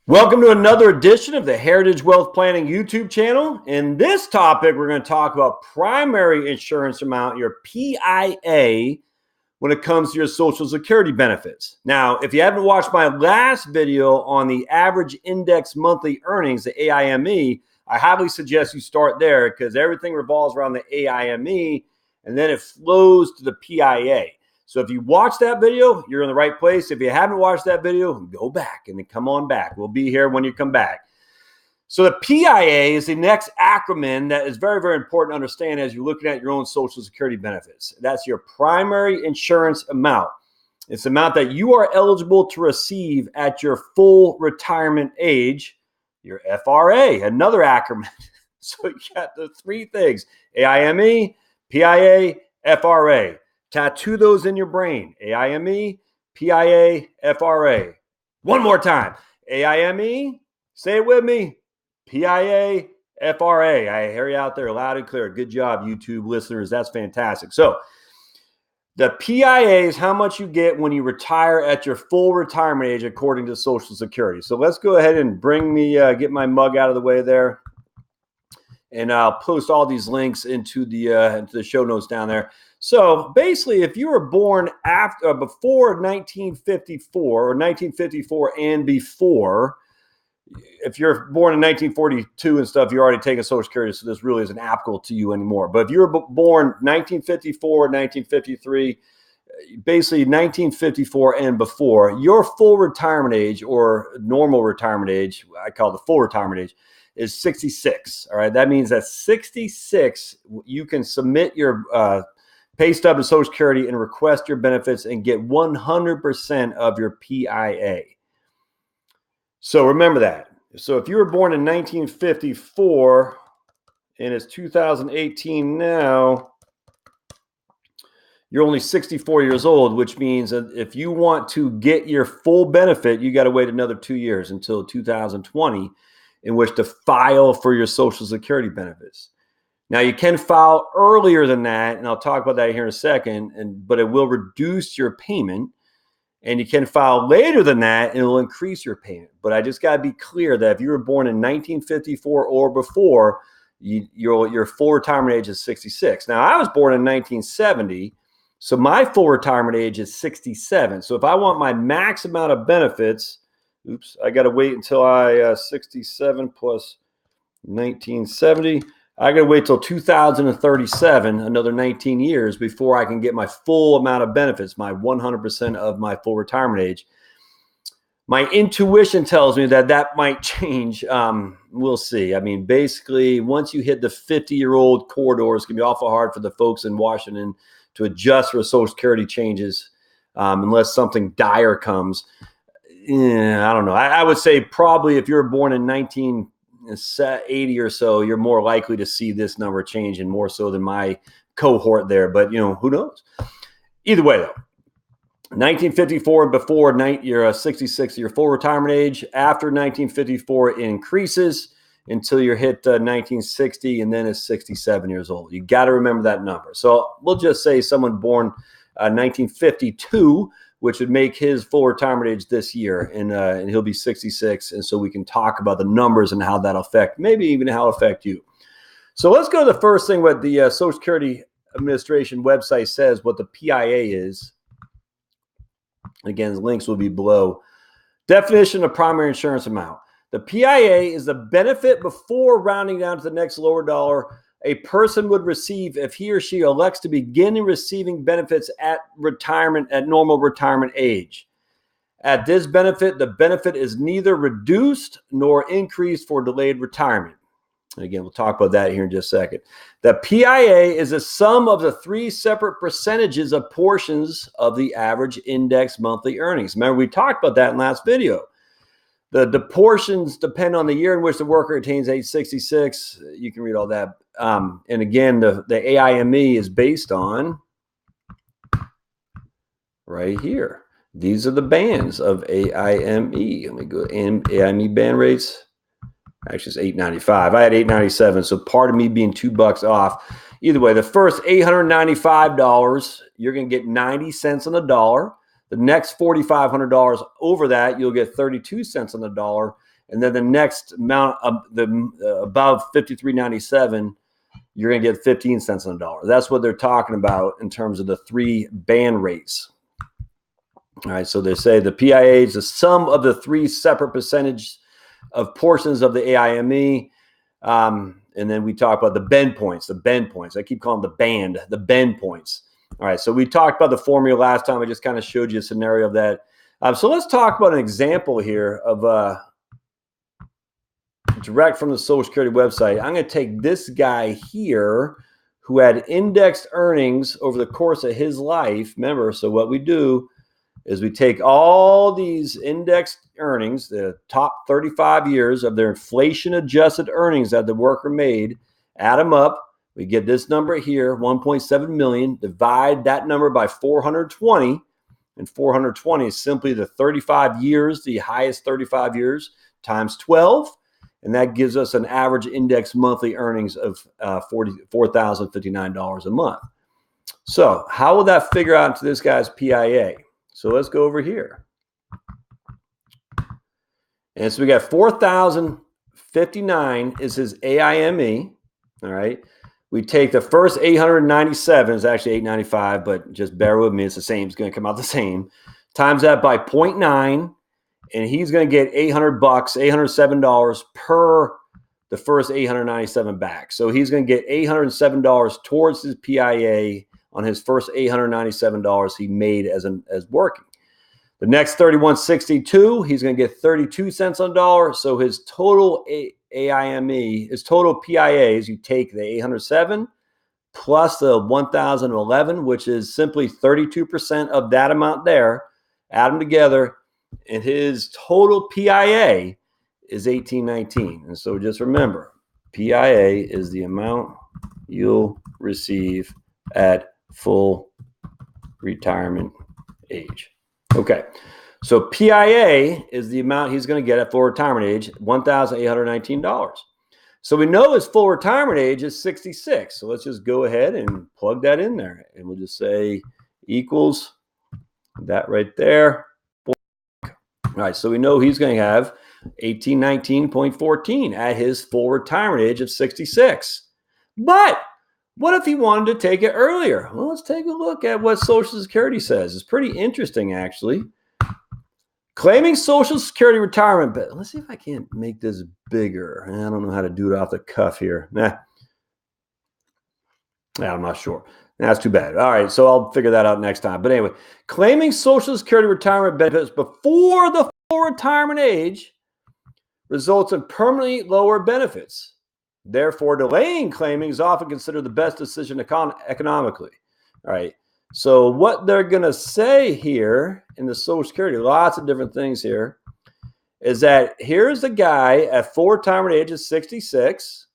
Welcome to another edition of the Heritage Wealth Planning YouTube channel. In this topic, we're going to talk about primary insurance amount, your PIA, when it comes to your Social Security benefits. Now, if you haven't watched my last video on the average index monthly earnings, the AIME, I highly suggest you start there because everything revolves around the AIME and then it flows to the PIA. So if you watch that video, you're in the right place. If you haven't watched that video, go back and then come on back. We'll be here when you come back. So the PIA is the next acronym that is very, very important to understand as you're looking at your own Social Security benefits. That's your primary insurance amount. It's the amount that you are eligible to receive at your full retirement age. Your FRA, another acronym. So you got the three things: AIME, PIA, FRA. Tattoo those in your brain. AIME, PIA, FRA. One more time. AIME, say it with me. PIA, FRA. I hear you out there loud and clear. Good job, YouTube listeners. That's fantastic. So the PIA is how much you get when you retire at your full retirement age according to Social Security. So let's go ahead and bring me, get my mug out of the way there. And I'll post all these links into the show notes down there. So basically, if you were born before 1954 or 1954 and before, if you're born in 1942 and stuff, you're already taking Social Security, so this really isn't applicable to you anymore. But if you were born 1954, 1953, basically 1954 and before, your full retirement age or normal retirement age, I call it the full retirement age, is 66. All right, that means at 66, you can submit your pay stub to Social Security and request your benefits and get 100% of your PIA. So remember that. So if you were born in 1954 and it's 2018 now, you're only 64 years old, which means that if you want to get your full benefit, you got to wait another 2 years until 2020 in which to file for your Social Security benefits. Now, you can file earlier than that, and I'll talk about that here in a second, but it will reduce your payment. And you can file later than that, and it will increase your payment. But I just got to be clear that if you were born in 1954 or before, your full retirement age is 66. Now, I was born in 1970, so my full retirement age is 67. So if I want my max amount of benefits, I got to wait until 67 plus 1970. I got to wait till 2037, another 19 years before I can get my full amount of benefits, my 100% of my full retirement age. My intuition tells me that that might change. We'll see. I mean, basically, once you hit the 50-year-old corridor, it's going to be awful hard for the folks in Washington to adjust for Social Security changes unless something dire comes. I don't know. I would say probably if you're born in 1980 or so, you're more likely to see this number change, and more so than my cohort there. But, who knows? Either way, though, 1954 and before, you're 66, your full retirement age. After 1954, it increases until you're hit 1960, and then it's 67 years old. You got to remember that number. So we'll just say someone born 1952, which would make his full retirement age this year, and he'll be 66. And so we can talk about the numbers and how that'll affect, maybe even how it'll affect you. So let's go to the first thing, what the Social Security Administration website says, what the PIA is. Again, the links will be below. Definition of primary insurance amount. The PIA is the benefit before rounding down to the next lower dollar a person would receive if he or she elects to begin receiving benefits at retirement, at normal retirement age. At this benefit, the benefit is neither reduced nor increased for delayed retirement. And again, we'll talk about that here in just a second. The PIA is a sum of the three separate percentages of portions of the average index monthly earnings. Remember, we talked about that in last video. The portions depend on the year in which the worker attains age 66. You can read all that. And again, the AIME is based on right here. These are the bands of AIME. Let me go AIME band rates. Actually, it's $8.95. I had $8.97, so part of me being $2 off. Either way, the first $895, you're going to get 90 cents on the dollar. The next $4,500 over that, you'll get 32 cents on the dollar. And then the next amount of above 53.97, you're going to get 15 cents on the dollar. That's what they're talking about in terms of the 3 band rates. All right, so they say the PIA is the sum of the 3 separate percentage of portions of the AIME. And then we talk about the bend points. I keep calling them the bend points. All right, so we talked about the formula last time. I just kind of showed you a scenario of that. So let's talk about an example here of direct from the Social Security website. I'm going to take this guy here who had indexed earnings over the course of his life. Remember, so what we do is we take all these indexed earnings, the top 35 years of their inflation-adjusted earnings that the worker made, add them up. We get this number here, 1.7 million, divide that number by 420, and 420 is simply the 35 years, the highest 35 years, times 12, and that gives us an average index monthly earnings of $44,059 a month. So how will that figure out into this guy's PIA? So let's go over here. And so we got 4,059 is his AIME. All right. We take the first 897, it's actually 895, but just bear with me. It's the same. It's going to come out the same. Times that by 0.9, and he's going to get $800, $807 per the first 897 back. So he's going to get $807 towards his PIA on his first $897 he made as working. The next 3162, he's going to get 32 cents on dollar. So his total AIME, his total PIAs, you take the 807 plus the 1011, which is simply 32% of that amount there, add them together, and his total PIA is 1819. And so just remember, PIA is the amount you'll receive at full retirement age. Okay, so PIA is the amount he's going to get at full retirement age, $1,819. So we know his full retirement age is 66. So let's just go ahead and plug that in there. And we'll just say equals that right there. All right, so we know he's going to have 1819.14 at his full retirement age of 66. But what if he wanted to take it earlier? Well, let's take a look at what Social Security says. It's pretty interesting, actually. Claiming Social Security retirement benefits. Let's see if I can't make this bigger. I don't know how to do it off the cuff here. I'm not sure. That's too bad. All right, so I'll figure that out next time. But anyway, claiming Social Security retirement benefits before the full retirement age results in permanently lower benefits. Therefore, delaying claiming is often considered the best decision economically. All right. So what they're going to say here in the Social Security, lots of different things here, is that here's a guy at full retirement age of 66.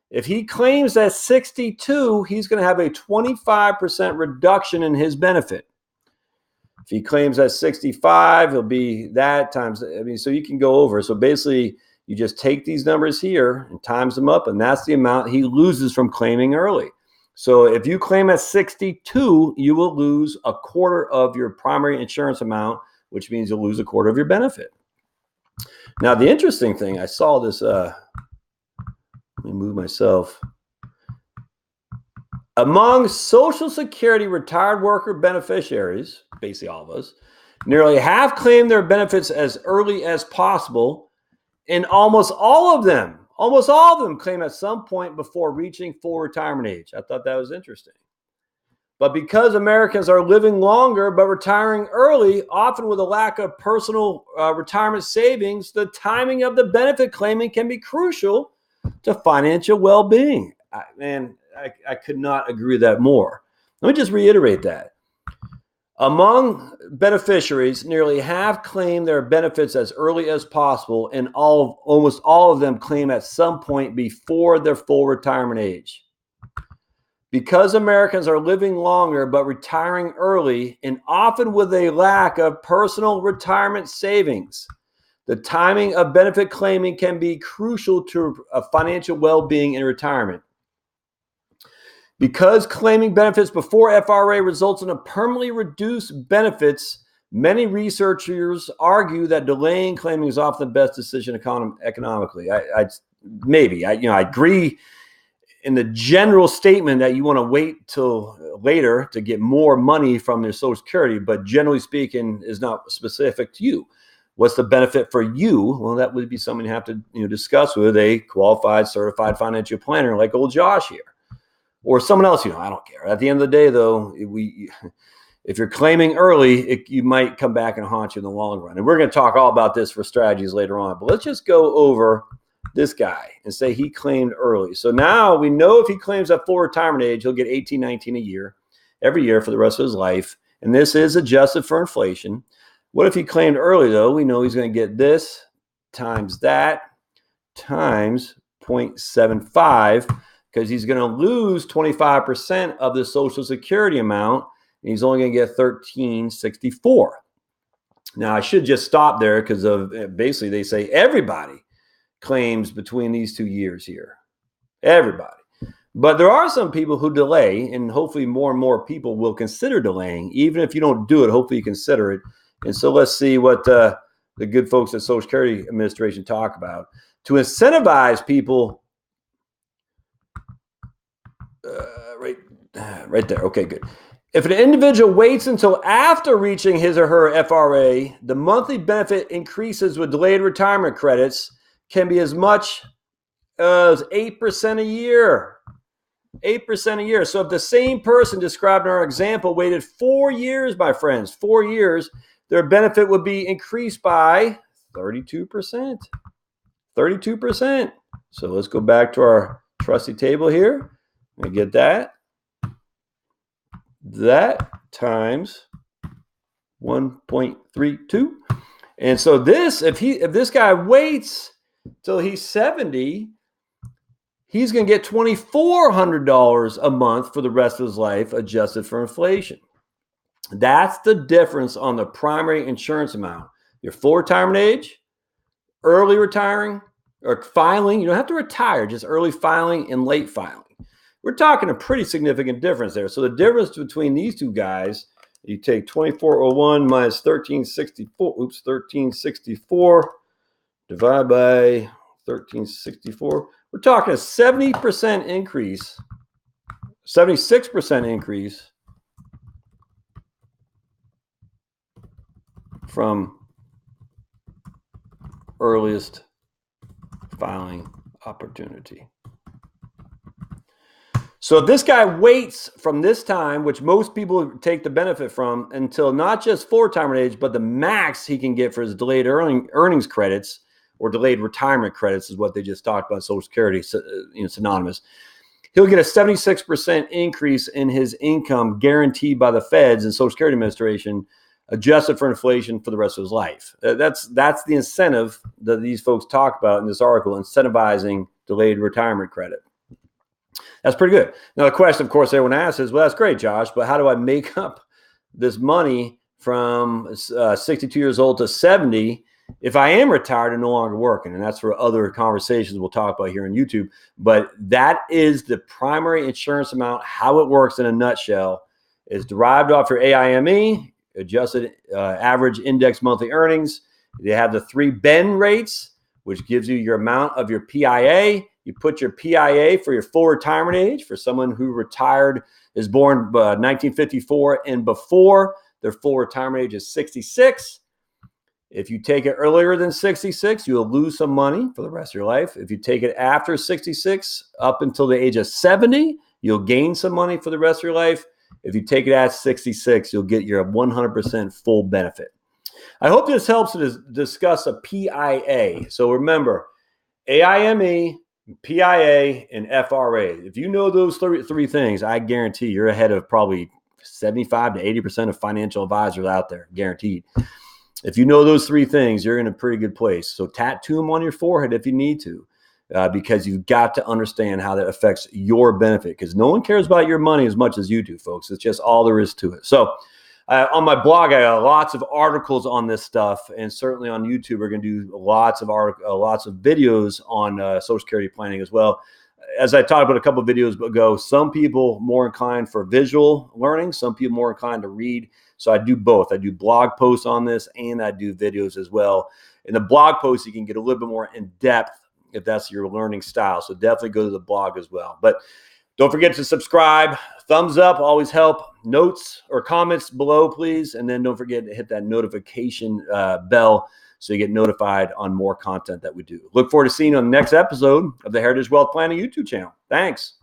If he claims at 62, he's going to have a 25% reduction in his benefit. If he claims at 65, it'll be that times, so you can go over. So basically, you just take these numbers here and times them up, and that's the amount he loses from claiming early. So if you claim at 62, you will lose a quarter of your primary insurance amount, which means you'll lose a quarter of your benefit. Now, the interesting thing, I saw this, let me move myself. Among Social Security retired worker beneficiaries, basically all of us, nearly half claim their benefits as early as possible. And almost all of them claim at some point before reaching full retirement age. I thought that was interesting. But because Americans are living longer but retiring early, often with a lack of personal retirement savings, the timing of the benefit claiming can be crucial to financial well-being. I could not agree with that more. Let me just reiterate that. Among beneficiaries, nearly half claim their benefits as early as possible, and almost all of them claim at some point before their full retirement age. Because Americans are living longer but retiring early, and often with a lack of personal retirement savings, the timing of benefit claiming can be crucial to financial well-being in retirement. Because claiming benefits before FRA results in a permanently reduced benefits Many researchers argue that delaying claiming is often the best decision economically. I agree in the general statement that you want to wait till later to get more money from your Social Security, but generally speaking is not specific to you. What's the benefit for you? Well, that would be something you have to discuss with a qualified, certified financial planner like old Josh here, or someone else. I don't care. At the end of the day, though, if you're claiming early, you might come back and haunt you in the long run. And we're going to talk all about this for strategies later on. But let's just go over this guy and say he claimed early. So now we know if he claims at full retirement age, he'll get $18,19 a year every year for the rest of his life. And this is adjusted for inflation. What if he claimed early, though? We know he's going to get this times that times 0.75, because he's going to lose 25% of the Social Security amount, and he's only going to get $13.64. Now, I should just stop there because of basically they say everybody claims between these 2 years here. Everybody. But there are some people who delay, and hopefully more and more people will consider delaying. Even if you don't do it, hopefully you consider it. And so let's see what the good folks at Social Security Administration talk about. To incentivize people, right there. Okay, good. If an individual waits until after reaching his or her FRA, the monthly benefit increases with delayed retirement credits can be as much as 8% a year. 8% a year. So if the same person described in our example waited 4 years, my friends, 4 years, their benefit would be increased by 32%. 32%. So let's go back to our trusty table here and get that. That times 1.32. And so this, if this guy waits till he's 70, he's going to get $2,400 a month for the rest of his life, adjusted for inflation. That's the difference on the primary insurance amount. Your full retirement age, early retiring, or filing. You don't have to retire, just early filing and late filing. We're talking a pretty significant difference there. So the difference between these two guys, you take 2401 minus 1364, divide by 1364. We're talking a 70% increase, 76% increase from earliest filing opportunity. So if this guy waits from this time, which most people take the benefit from, until not just full retirement age, but the max he can get for his delayed earnings credits, or delayed retirement credits is what they just talked about, Social Security, synonymous. He'll get a 76% increase in his income guaranteed by the feds and Social Security Administration, adjusted for inflation for the rest of his life. That's the incentive that these folks talk about in this article, incentivizing delayed retirement credit. That's pretty good. Now, the question, of course, everyone asks is, well, that's great, Josh, but how do I make up this money from 62 years old to 70 if I am retired and no longer working? And that's for other conversations we'll talk about here on YouTube. But that is the primary insurance amount. How it works in a nutshell is derived off your AIME, adjusted average index monthly earnings. They have the 3 Ben rates, which gives you your amount of your PIA. You put your PIA for your full retirement age for someone who retired, is born 1954 and before. Their full retirement age is 66. If you take it earlier than 66, you'll lose some money for the rest of your life. If you take it after 66, up until the age of 70, you'll gain some money for the rest of your life. If you take it at 66, you'll get your 100% full benefit. I hope this helps to discuss a PIA. So remember, AIME, PIA, and FRA. If you know those three things, I guarantee you're ahead of probably 75 to 80% of financial advisors out there, guaranteed. If you know those 3 things, you're in a pretty good place. So tattoo them on your forehead if you need to, because you've got to understand how that affects your benefit, because no one cares about your money as much as you do, folks. It's just all there is to it. So on my blog, I have lots of articles on this stuff, and certainly on YouTube, we're going to do lots of videos on Social Security planning as well. As I talked about a couple of videos ago, some people more inclined for visual learning, some people more inclined to read. So I do both. I do blog posts on this and I do videos as well. In the blog posts, you can get a little bit more in depth if that's your learning style. So definitely go to the blog as well. But don't forget to subscribe. Thumbs up always help. Notes or comments below, please. And then don't forget to hit that notification bell so you get notified on more content that we do. Look forward to seeing you on the next episode of the Heritage Wealth Planning YouTube channel. Thanks.